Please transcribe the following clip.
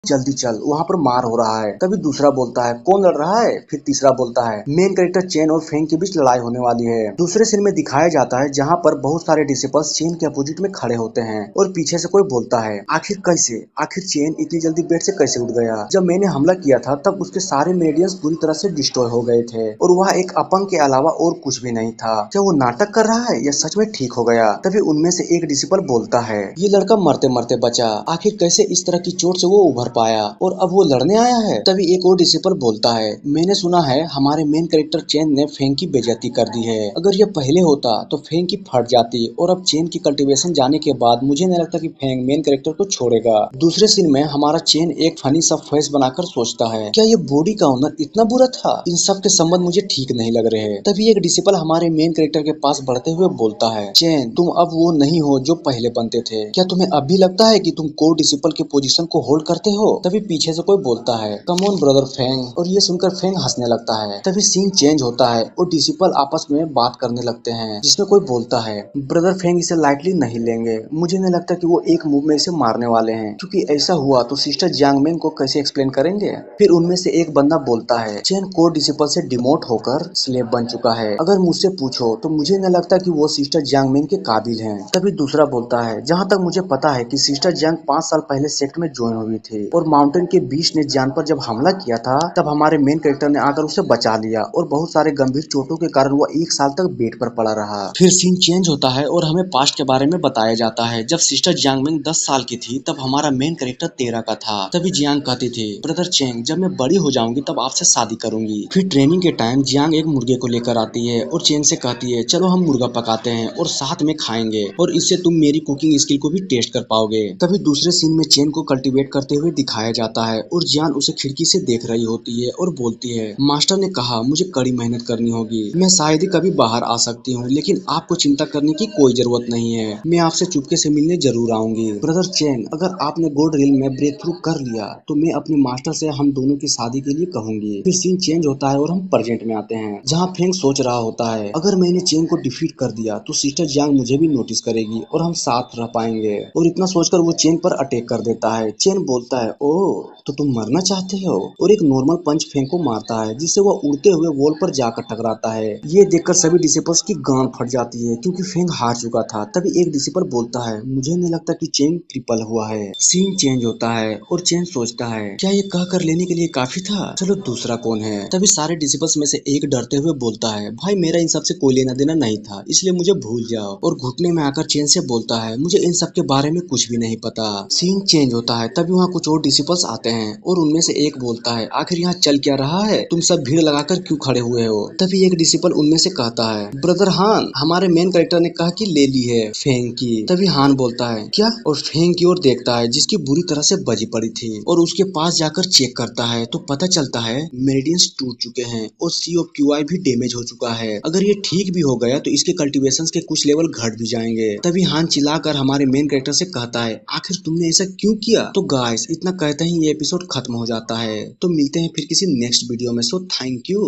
जल्दी चल, वहाँ पर मार हो रहा है। तभी दूसरा बोलता है कौन लड़ रहा है, फिर तीसरा बोलता है मेन कैरेक्टर चेन और फेंग के बीच लड़ाई होने वाली है। दूसरे सीन में दिखाया जाता है जहाँ पर बहुत सारे डिसिपल्स चेन के अपोजिट में खड़े होते हैं और पीछे से कोई बोलता है आखिर कैसे, आखिर चेन इतनी जल्दी बेड से कैसे उठ गया। जब मैंने हमला किया था तब उसके सारे मेडियंस पूरी तरह से डिस्ट्रॉय हो गए थे और वह एक अपंग के अलावा और कुछ भी नहीं था। क्या वो नाटक कर रहा है या सच में ठीक हो गया। तभी उनमें से एक डिसिपल बोलता है ये लड़का मरते मरते बचा, आखिर कैसे इस तरह की चोट से वो उभर पाया और अब वो लड़ने आया है। तभी एक और डिसिपल बोलता है मैंने सुना है हमारे मेन कैरेक्टर चेन ने फेंग की बेइज्जती कर दी है। अगर ये पहले होता तो फेंग की फट जाती और अब चेन की कल्टीवेशन जाने के बाद मुझे नहीं लगता कि फेंग मेन कैरेक्टर को छोड़ेगा। दूसरे सीन में हमारा चेन एक फनी सा फेस बनाकर सोचता है क्या ये बॉडी का ओनर इतना बुरा था। इन सब के संबंध मुझे ठीक नहीं लग रहे हैं। तभी एक डिसिपल हमारे मेन कैरेक्टर के पास बढ़ते हुए बोलता है चेन तुम अब वो नहीं हो जो पहले बनते थे। क्या तुम्हें अब भी लगता है कि तुम कोर डिसिपल की पोजीशन को होल्ड करते हो। तभी पीछे से कोई बोलता है कम ऑन ब्रदर फेंग और ये सुनकर फेंग हंसने लगता है। तभी सीन चेंज होता है और डिसिपल आपस में बात करने लगते हैं जिसमें कोई बोलता है ब्रदर फेंग इसे लाइटली नहीं लेंगे, मुझे नहीं लगता कि वो एक मूव में इसे मारने वाले हैं क्योंकि ऐसा हुआ तो सिस्टर जियांगमिंग को कैसे एक्सप्लेन करेंगे। फिर उनमें से एक बंदा बोलता है चेन कोर डिसिपल से डिमोट होकर स्लेव बन चुका है, अगर मुझसे पूछो तो मुझे नहीं लगता कि वो सिस्टर जियांगमिंग के काबिल हैं। तभी दूसरा बोलता है जहाँ तक मुझे पता है कि सिस्टर जियांग 5 साल पहले सेक्ट में ज्वाइन हुई थी और माउंटेन के बीच ने जान पर जब हमला किया था तब हमारे मेन कैरेक्टर ने आकर उसे बचा लिया और बहुत सारे गंभीर चोटों के कारण वो 1 साल तक बेड पर पड़ा रहा। फिर सीन चेंज होता है और हमें पास्ट के बारे में बताया जाता है। जब सिस्टर जियांगमिंग 10 साल की थी तब हमारा मेन कैरेक्टर 13 का था। तभी जियांग कहती थी ब्रदर चेंग जब मैं बड़ी हो जाऊंगी तब आपसे शादी करूंगी। फिर ट्रेनिंग के टाइम जियांग एक मुर्गे को लेकर आती है और चेंग से कहती है चलो हम मुर्गा पकाते हैं और साथ में खाएंगे और इससे तुम मेरी कुकिंग स्किल को भी टेस्ट कर पाओगे। तभी दूसरे सीन में चेन को कल्टीवेट करते हुए दिखाया जाता है और जियान उसे खिड़की से देख रही होती है और बोलती है मास्टर ने कहा मुझे कड़ी मेहनत करनी होगी, मैं शायद ही कभी बाहर आ सकती हूँ लेकिन आपको चिंता करने की कोई जरूरत नहीं है, मैं आपसे चुपके से मिलने जरूर आऊंगी। ब्रदर चेन अगर आपने गोल्ड रिल में ब्रेक थ्रू कर लिया तो मैं अपने मास्टर से हम दोनों की शादी के लिए कहूंगी। फिर सीन चेंज होता है और हम प्रेजेंट में आते हैं जहाँ फेंग सोच रहा होता है अगर मैंने चेन को डिफीट कर दिया तो सिस्टर जियांग मुझे भी नोटिस करेगी और हम साथ रह पाएंगे और इतना सोचकर वो चेन पर अटैक कर देता है। चेन बोलता है ओह तो तुम मरना चाहते हो और एक नॉर्मल पंच फेंग को मारता है जिससे वो उड़ते हुए वॉल पर जाकर टकराता है। ये देखकर सभी डिसिपल्स की गांड फट जाती है क्योंकि फेंग हार चुका था। तभी एक डिसिपल बोलता है मुझे नहीं लगता कि चेन ट्रिपल हुआ है। सीन चेंज होता है और चेन सोचता है क्या ये कह कर लेने के लिए काफी था, चलो दूसरा कौन है। तभी सारे डिसिपल्स में से एक डरते हुए बोलता है भाई मेरा इन सब से कोई लेना देना नहीं था इसलिए मुझे भूल जाओ और घुटने में आकर चेन से बोलता है मुझे इन सब के बारे में कुछ भी नहीं पता। सीन चेंज होता है तभी वहाँ कुछ और डिसिपल्स आते हैं और उनमें से एक बोलता है आखिर यहाँ चल क्या रहा है, तुम सब भीड़ लगाकर क्यों खड़े हुए हो। तभी एक डिसिपल उनमें से कहता है ब्रदर हान हमारे मेन कैरेक्टर ने कहा कि ले ली है फेंग की। तभी हान बोलता है क्या और फेंग की ओर देखता है जिसकी बुरी तरह से बजी पड़ी थी और उसके पास जाकर चेक करता है तो पता चलता है मेरिडियंस टूट चुके हैं और सी ऑफ क्यू आई भी डैमेज हो चुका है। अगर ये ठीक भी हो गया तो इसके कल्टीवेशन के कुछ लेवल घट भी जाएंगे। तभी हान चिल्लाकर हमारे मेन कैरेक्टर से कहता है आखिर तुमने ऐसा क्यों किया। तो गाइस इतना कहते ही ये एपिसोड खत्म हो जाता है। तो मिलते हैं फिर किसी नेक्स्ट वीडियो में। So thank you.